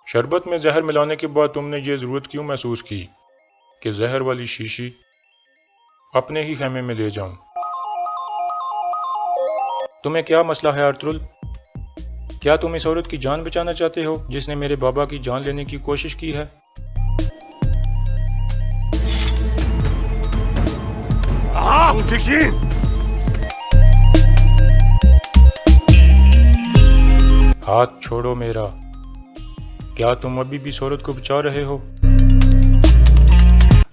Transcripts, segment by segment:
شربت میں زہر ملانے کے بعد تم نے یہ ضرورت کیوں محسوس کی کہ زہر والی شیشی اپنے ہی خیمے میں لے جاؤں؟ تمہیں کیا مسئلہ ہے ارطغرل؟ کیا تم اس عورت کی جان بچانا چاہتے ہو جس نے میرے بابا کی جان لینے کی کوشش کی ہے؟ ہاتھ چھوڑو میرا۔ کیا تم ابھی بھی اس عورت کو بچا رہے ہو؟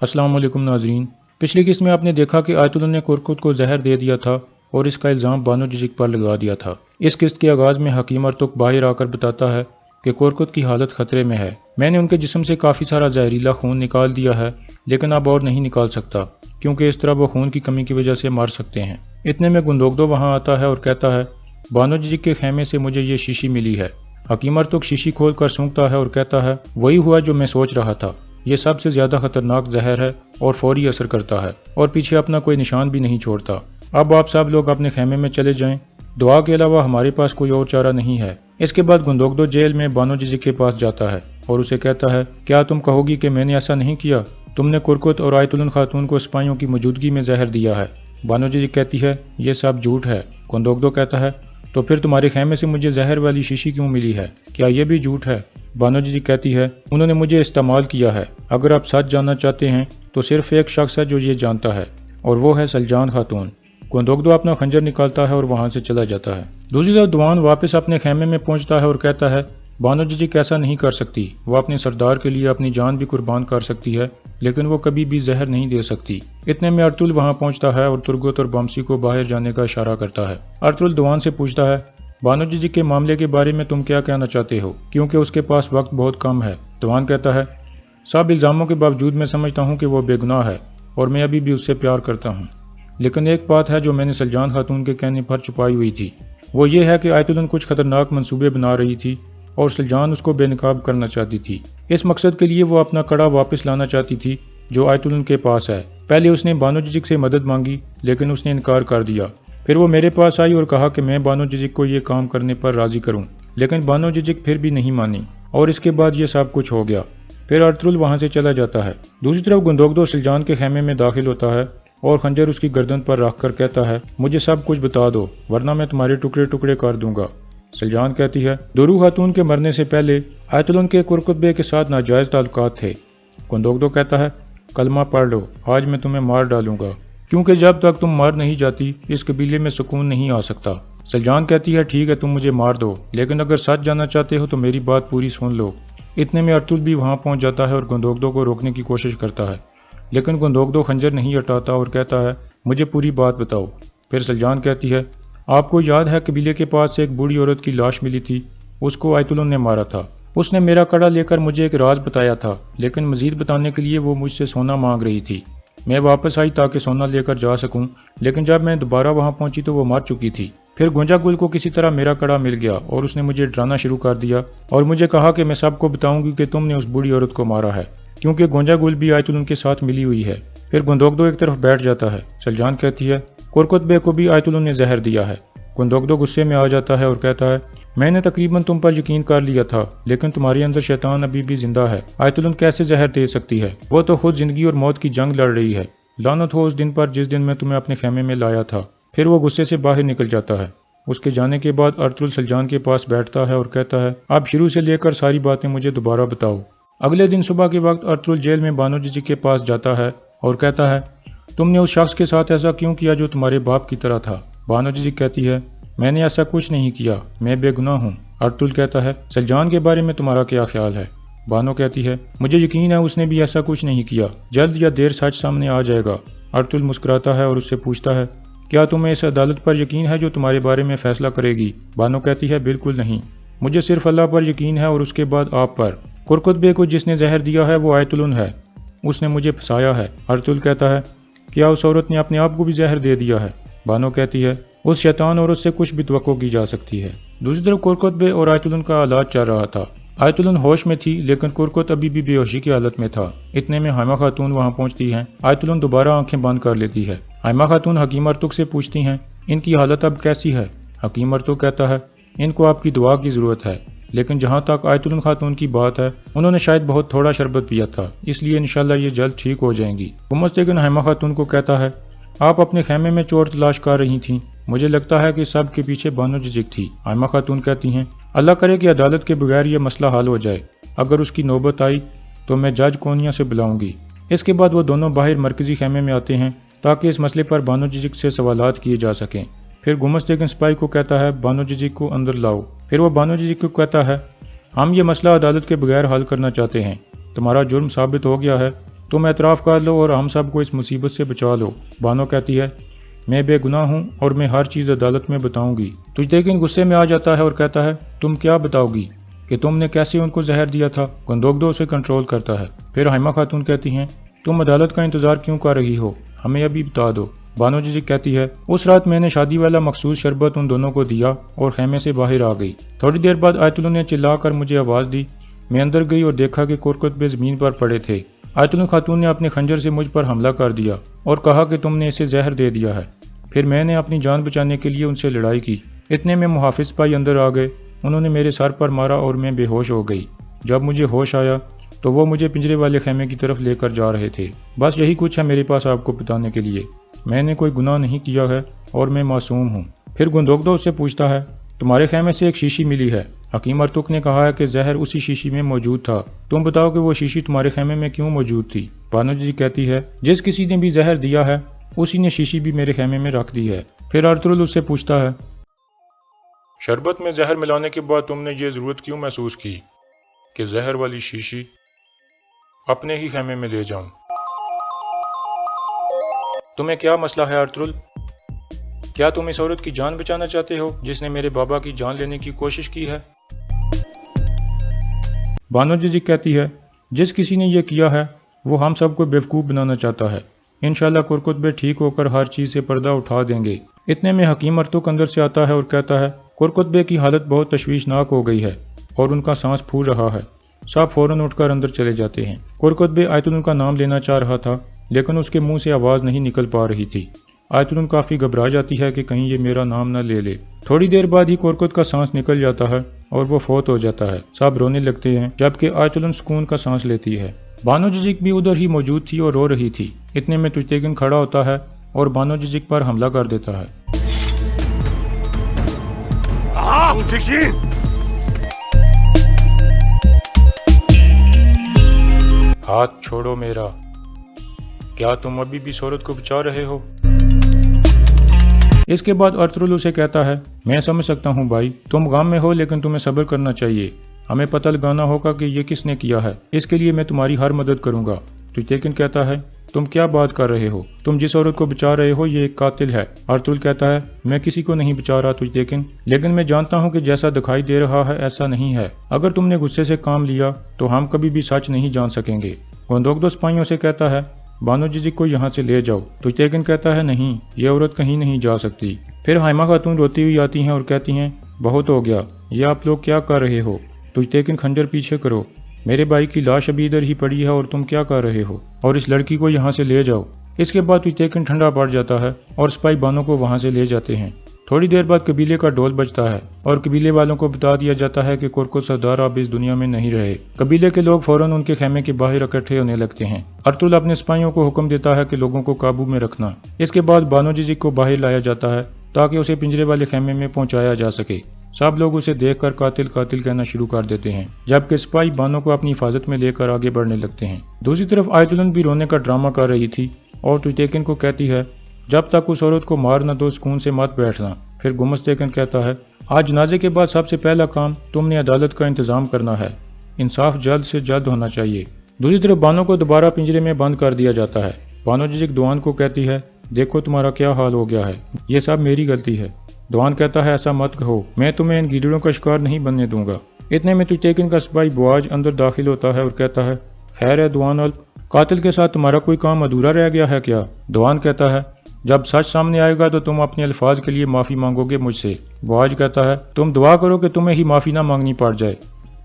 السلام علیکم ناظرین، پچھلی قسط میں آپ نے دیکھا کہ آیت اللہ نے کرکت کو زہر دے دیا تھا اور اس کا الزام بانو جزک پر لگا دیا تھا۔ اس قسط کے آغاز میں حکیم ارطغرل باہر آ کر بتاتا ہے کہ کرکت کی حالت خطرے میں ہے۔ میں نے ان کے جسم سے کافی سارا زہریلا خون نکال دیا ہے لیکن اب اور نہیں نکال سکتا کیونکہ اس طرح وہ خون کی کمی کی وجہ سے مر سکتے ہیں۔ اتنے میں گندوگدو وہاں آتا ہے اور کہتا ہے بانو جزک کے خیمے سے مجھے یہ شیشی ملی ہے۔ حکیم ارطغرل شیشی کھول کر سونگتا ہے اور کہتا ہے وہی ہوا جو میں سوچ رہا تھا، یہ سب سے زیادہ خطرناک زہر ہے اور فوری اثر کرتا ہے اور پیچھے اپنا کوئی نشان بھی نہیں چھوڑتا۔ اب آپ سب لوگ اپنے خیمے میں چلے جائیں، دعا کے علاوہ ہمارے پاس کوئی اور چارہ نہیں ہے۔ اس کے بعد گندوگدو جیل میں بانو جزک کے پاس جاتا ہے اور اسے کہتا ہے کیا تم کہو گی کہ میں نے ایسا نہیں کیا؟ تم نے کرکت اور آیت اللہ خاتون کو سپاہیوں کی موجودگی میں زہر دیا ہے۔ بانو جزک کہتی ہے یہ سب جھوٹ ہے۔ گندوگدو کہتا ہے تو پھر تمہارے خیمے سے مجھے زہر والی شیشی کیوں ملی ہے؟ کیا یہ بھی جھوٹ ہے؟ بانو جزک کہتی ہے انہوں نے مجھے استعمال کیا ہے۔ اگر آپ سچ جاننا چاہتے ہیں تو صرف ایک شخص ہے جو یہ جانتا ہے اور وہ ہے سلجان خاتون۔ گندوگدو اپنا خنجر نکالتا ہے اور وہاں سے چلا جاتا ہے۔ دوسری طرف دوان واپس اپنے خیمے میں پہنچتا ہے اور کہتا ہے بانو جزک ایسا نہیں کر سکتی، وہ اپنے سردار کے لیے اپنی جان بھی قربان کر سکتی ہے لیکن وہ کبھی بھی زہر نہیں دے سکتی۔ اتنے میں ارطغرل وہاں پہنچتا ہے اور ترگت اور بامسی کو باہر جانے کا اشارہ کرتا ہے۔ ارطغرل دوان سے پوچھتا ہے بانو جزک کے معاملے کے بارے میں تم کیا کہنا چاہتے ہو کیونکہ اس کے پاس وقت بہت کم ہے۔ دوان کہتا ہے سب الزاموں کے باوجود میں سمجھتا ہوں کہ وہ بے گناہ ہے اور میں ابھی بھی اس سے پیار کرتا ہوں، لیکن ایک بات ہے جو میں نے سلجان خاتون کے کہنے پر چھپائی ہوئی تھی، وہ یہ ہے کہ آیت اللہ کچھ خطرناک منصوبے بنا رہی تھی اور سلجان اس کو بے نقاب کرنا چاہتی تھی۔ اس مقصد کے لیے وہ اپنا کڑا واپس لانا چاہتی تھی جو آیت اللہ کے پاس ہے۔ پہلے اس نے بانو جزک سے مدد مانگی لیکن اس نے انکار کر دیا۔ پھر وہ میرے پاس آئی اور کہا کہ میں بانو جزک کو یہ کام کرنے پر راضی کروں، لیکن بانو جزک پھر بھی نہیں مانی اور اس کے بعد یہ سب کچھ ہو گیا۔ پھر ارطغرل وہاں سے چلا جاتا ہے۔ دوسری طرف گندوگدو سلجان کے خیمے میں داخل ہوتا ہے اور خنجر اس کی گردن پر رکھ کر کہتا ہے مجھے سب کچھ بتا دو ورنہ میں تمہارے ٹکڑے ٹکڑے کر دوں گا۔ سلجان کہتی ہے درو خاتون کے مرنے سے پہلے آیت اللہ کے کرکت بے کے ساتھ ناجائز تعلقات تھے۔ گندوگدو کہتا ہے کلمہ پڑھ لو، آج میں تمہیں مار ڈالوں گا کیونکہ جب تک تم مار نہیں جاتی اس قبیلے میں سکون نہیں آ سکتا۔ سلجان کہتی ہے ٹھیک ہے تم مجھے مار دو لیکن اگر سچ جاننا چاہتے ہو تو میری بات پوری سن لو۔ اتنے میں ارطغرل بھی وہاں پہنچ جاتا ہے اور گندوگدو کو روکنے کی کوشش کرتا ہے لیکن گندوگدو خنجر نہیں ہٹاتا اور کہتا ہے مجھے پوری بات بتاؤ۔ پھر سلجان کہتی ہے آپ کو یاد ہے قبیلے کے پاس سے ایک بوڑھی عورت کی لاش ملی تھی، اس کو آیت اللہ نے مارا تھا۔ اس نے میرا کڑا لے کر مجھے ایک راز بتایا تھا لیکن مزید بتانے کے لیے وہ مجھ سے سونا مانگ رہی تھی۔ میں واپس آئی تاکہ سونا لے کر جا سکوں لیکن جب میں دوبارہ وہاں پہنچی تو وہ مر چکی تھی۔ پھر گونجا گل کو کسی طرح میرا کڑا مل گیا اور اس نے مجھے ڈرانا شروع کر دیا اور مجھے کہا کہ میں سب کو بتاؤں گی کہ تم نے اس بوڑھی عورت کو مارا ہے کیونکہ گونجا گل بھی آیت اللہ کے ساتھ ملی ہوئی ہے۔ پھر گندوگدو ایک طرف بیٹھ جاتا ہے۔ سلجان کہتی ہے کرکت بے کو بھی آیت اللہ نے زہر دیا ہے۔ گندوگدو غصے میں آ جاتا ہے اور کہتا ہے میں نے تقریباً تم پر یقین کر لیا تھا لیکن تمہارے اندر شیطان ابھی بھی زندہ ہے۔ آیت اللہ کیسے زہر دے سکتی ہے؟ وہ تو خود زندگی اور موت کی جنگ لڑ رہی ہے۔ لعنت ہو اس دن پر جس دن میں تمہیں اپنے خیمے میں لایا تھا۔ پھر وہ غصے سے باہر نکل جاتا ہے۔ اس کے جانے کے بعد ارطغرل سلجان کے پاس بیٹھتا ہے اور کہتا ہے اب شروع سے لے کر ساری باتیں مجھے دوبارہ بتاؤ۔ اگلے دن صبح کے وقت ارطغرل جیل میں بانو جزک کے پاس جاتا ہے اور کہتا ہے تم نے اس شخص کے ساتھ ایسا کیوں کیا جو تمہارے باپ کی طرح تھا؟ بانو جزک کہتی ہے میں نے ایسا کچھ نہیں کیا، میں بے گناہ ہوں۔ ارطغرل کہتا ہے سلجان کے بارے میں تمہارا کیا خیال ہے؟ بانو کہتی ہے مجھے یقین ہے اس نے بھی ایسا کچھ نہیں کیا، جلد یا دیر سچ سامنے آ جائے گا۔ ارطغرل مسکراتا ہے اور اس سے پوچھتا ہے کیا تمہیں اس عدالت پر یقین ہے جو تمہارے بارے میں فیصلہ کرے گی؟ بانو کہتی ہے بالکل نہیں، مجھے صرف اللہ پر یقین ہے اور اس کے بعد آپ پر۔ کرکت بے کو جس نے زہر دیا ہے وہ آیت اللہ ہے، اس نے مجھے پھنسایا ہے۔ ارطغرل کہتا ہے کیا اس عورت نے اپنے آپ کو بھی زہر دے دیا ہے؟ بانو کہتی ہے اس شیطان عورت سے کچھ بھی توقع کی جا سکتی ہے۔ دوسری طرف کرکت بے اور آیت اللہ کا علاج چل رہا تھا۔ آیت اللہ ہوش میں تھی لیکن کرکت ابھی بھی بے ہوشی کی حالت میں تھا۔ اتنے میں حائمہ خاتون وہاں پہنچتی ہیں۔ آیت اللہ دوبارہ آنکھیں بند کر لیتی ہے۔ حائمہ خاتون حکیم ارطغرل سے پوچھتی ہیں ان کی حالت اب کیسی ہے؟ حکیم ارطغرل کہتا ہے ان کو آپ کی دعا کی ضرورت ہے، لیکن جہاں تک آیت الن خاتون کی بات ہے انہوں نے شاید بہت تھوڑا شربت پیا تھا، اس لیے انشاءاللہ یہ جلد ٹھیک ہو جائیں گی۔ گمستیگن حائمہ خاتون کو کہتا ہے آپ اپنے خیمے میں چور تلاش کر رہی تھیں، مجھے لگتا ہے کہ سب کے پیچھے بانو جزک تھی۔ حائمہ خاتون کہتی ہیں اللہ کرے کہ عدالت کے بغیر یہ مسئلہ حل ہو جائے، اگر اس کی نوبت آئی تو میں جج کونیا سے بلاؤں گی۔ اس کے بعد وہ دونوں باہر مرکزی خیمے میں آتے ہیں تاکہ اس مسئلے پر بانو جزک سے سوالات کیے جا سکیں۔ پھر گمستیگن سپاہی کو کہتا ہے بانو جزک کو اندر لاؤ۔ پھر وہ بانو جزک کو کہتا ہے ہم یہ مسئلہ عدالت کے بغیر حل کرنا چاہتے ہیں، تمہارا جرم ثابت ہو گیا ہے، تم اعتراف کر لو اور ہم سب کو اس مصیبت سے بچا لو۔ بانو کہتی ہے میں بے گناہ ہوں اور میں ہر چیز عدالت میں بتاؤں گی۔ تجدیکن غصے میں آ جاتا ہے اور کہتا ہے تم کیا بتاؤ گی کہ تم نے کیسے ان کو زہر دیا تھا؟ گندوگدو اسے کنٹرول کرتا ہے۔ پھر حائمہ خاتون کہتی ہیں تم عدالت کا انتظار کیوں کر رہی ہو، ہمیں ابھی بتا دو۔ بانو جزک کہتی ہے اس رات میں نے شادی والا مخصوص شربت ان دونوں کو دیا اور خیمے سے باہر آ گئی۔ تھوڑی دیر بعد آیت الن نے چلا کر مجھے آواز دی، میں اندر گئی اور دیکھا کہ کورکتبے زمین پر پڑے تھے۔ آیت الن خاتون نے اپنے خنجر سے مجھ پر حملہ کر دیا اور کہا کہ تم نے اسے زہر دے دیا ہے۔ پھر میں نے اپنی جان بچانے کے لیے ان سے لڑائی کی، اتنے میں محافظ سپاہی اندر آ گئے، انہوں نے میرے سر پر مارا اور میں بے ہوش ہو گئی۔ جب مجھے ہوش آیا تو وہ مجھے پنجرے والے خیمے کی طرف لے کر جا رہے تھے۔ بس یہی کچھ ہے میرے پاس آپ کو بتانے کے لیے، میں نے کوئی گناہ نہیں کیا ہے اور میں معصوم ہوں۔ پھر گندوگدو اس سے پوچھتا ہے تمہارے خیمے سے ایک شیشی ملی ہے، حکیم ارتک نے کہا ہے کہ زہر اسی شیشی میں موجود تھا، تم بتاؤ کہ وہ شیشی تمہارے خیمے میں کیوں موجود تھی؟ بانو جی کہتی ہے جس کسی نے بھی زہر دیا ہے اسی نے شیشی بھی میرے خیمے میں رکھ دی ہے۔ پھر ارطغرل اس سے پوچھتا ہے شربت میں زہر ملانے کے بعد تم نے یہ ضرورت کیوں محسوس کی کہ زہر والی شیشی اپنے ہی خیمے میں لے جاؤں؟ تمہیں کیا مسئلہ ہے ارطغرل؟ کیا تم اس عورت کی جان بچانا چاہتے ہو جس نے میرے بابا کی جان لینے کی کوشش کی ہے؟ بانو جی کہتی ہے جس کسی نے یہ کیا ہے وہ ہم سب کو بیوقوف بنانا چاہتا ہے، انشاءاللہ کورکتبے ٹھیک ہو کر ہر چیز سے پردہ اٹھا دیں گے۔ اتنے میں حکیم ارتک اندر سے آتا ہے اور کہتا ہے کورکتبے کی حالت بہت تشویشناک ہو گئی ہے اور ان کا سانس پھول رہا ہے۔ سب فوراً اٹھ کر اندر چلے جاتے ہیں۔ کورکتبے آیت الن کا نام لینا چاہ رہا تھا لیکن اس کے منہ سے آواز نہیں نکل پا رہی تھی۔ آیت الن کافی گھبرا جاتی ہے کہ کہیں یہ میرا نام نہ لے لے۔ تھوڑی دیر بعد ہی کورکت کا سانس نکل جاتا ہے اور وہ فوت ہو جاتا ہے۔ سب رونے لگتے ہیں جبکہ آیت الن سکون کا سانس لیتی ہے۔ بانو جزک بھی ادھر ہی موجود تھی اور رو رہی تھی۔ اتنے میں تجتیگن کھڑا ہوتا ہے اور بانو جزک پر حملہ کر دیتا ہے۔ ہاتھ چھوڑو میرا، کیا تم ابھی بھی اس عورت کو بچا رہے ہو؟ اس کے بعد ارطغرل اسے کہتا ہے میں سمجھ سکتا ہوں بھائی، تم غم میں ہو لیکن تمہیں صبر کرنا چاہیے، ہمیں پتہ لگانا ہوگا کہ یہ کس نے کیا ہے، اس کے لیے میں تمہاری ہر مدد کروں گا۔ تجتیگن کہتا ہے تم کیا بات کر رہے ہو، تم جس عورت کو بچا رہے ہو یہ ایک قاتل ہے۔ ارطغرل کہتا ہے میں کسی کو نہیں بچا رہا تجتیگن، لیکن میں جانتا ہوں کہ جیسا دکھائی دے رہا ہے ایسا نہیں ہے، اگر تم نے غصے سے کام لیا تو ہم کبھی بھی سچ نہیں جان سکیں گے۔ گندوگدو سپاہیوں سے کہتا ہے بانو جزک کو یہاں سے لے جاؤ۔ تجتیگن کہتا ہے نہیں، یہ عورت کہیں نہیں جا سکتی۔ پھر حائمہ خاتون روتی ہوئی آتی ہیں اور کہتی ہیں بہت ہو گیا، یہ آپ لوگ کیا کر رہے ہو؟ تجتیگن خنجر پیچھے کرو، میرے بھائی کی لاش ابھی ادھر ہی پڑی ہے اور تم کیا کر رہے ہو، اور اس لڑکی کو یہاں سے لے جاؤ۔ اس کے بعد تجتیگن ٹھنڈا پڑ جاتا ہے اور سپاہی بانو کو وہاں سے لے جاتے ہیں۔ تھوڑی دیر بعد قبیلے کا ڈھول بجتا ہے اور قبیلے والوں کو بتا دیا جاتا ہے کہ کورکت سردار اب اس دنیا میں نہیں رہے۔ قبیلے کے لوگ فوراً ان کے خیمے کے باہر اکٹھے ہونے لگتے ہیں۔ ارطغرل اپنے سپاہیوں کو حکم دیتا ہے کہ لوگوں کو قابو میں رکھنا۔ اس کے بعد بانو جزک کو باہر لایا جاتا ہے تاکہ اسے پنجرے والے خیمے میں پہنچایا جا سکے۔ سب لوگ اسے دیکھ کر قاتل قاتل کہنا شروع کر دیتے ہیں جبکہ سپاہی بانو کو اپنی حفاظت میں لے کر آگے بڑھنے لگتے ہیں۔ دوسری طرف آیت الن بھی رونے کا ڈرامہ کر رہی تھی اور تجتیگن کو کہتی ہے جب تک اس عورت کو مار نہ دو سکون سے مت بیٹھنا۔ پھر گمستیگن کہتا ہے آج جنازے کے بعد سب سے پہلا کام تم نے عدالت کا انتظام کرنا ہے، انصاف جلد سے جلد ہونا چاہیے۔ دوسری طرف بانو کو دوبارہ پنجرے میں بند کر دیا جاتا ہے۔ بانو جزک دوان کو کہتی ہے دیکھو تمہارا کیا حال ہو گیا ہے، یہ سب میری غلطی ہے۔ دوان کہتا ہے ایسا مت کہو، میں تمہیں ان گیدڑوں کا شکار نہیں بننے دوں گا۔ اتنے میں تجتیگن کا سپاہی بواج اندر داخل ہوتا ہے اور کہتا ہے خیر ہے دوان الپ، قاتل کے ساتھ تمہارا کوئی کام ادھورا رہ گیا ہے کیا؟ دوان کہتا ہے جب سچ سامنے آئے گا تو تم اپنے الفاظ کے لیے معافی مانگو گے مجھ سے۔ بواج کہتا ہے تم دعا کرو کہ تمہیں ہی معافی نہ مانگنی پڑ جائے،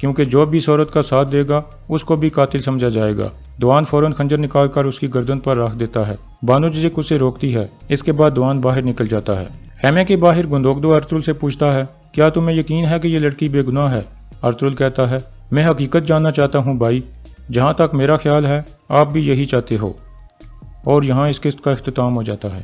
کیونکہ جو بھی اس عورت کا ساتھ دے گا اس کو بھی قاتل سمجھا جائے گا۔ دوان فوراً خنجر نکال کر اس کی گردن پر رکھ دیتا ہے۔ بانو جزک اسے روکتی ہے۔ اس کے بعد دوان باہر نکل جاتا ہے۔ خیمے کے باہر گندوگدو ارطغرل سے پوچھتا ہے کیا تمہیں یقین ہے کہ یہ لڑکی بے گناہ ہے؟ ارطغرل کہتا ہے میں حقیقت جاننا چاہتا ہوں بھائی، جہاں تک میرا خیال ہے آپ بھی یہی چاہتے ہو، اور یہاں اس قسط کا اختتام ہو جاتا ہے۔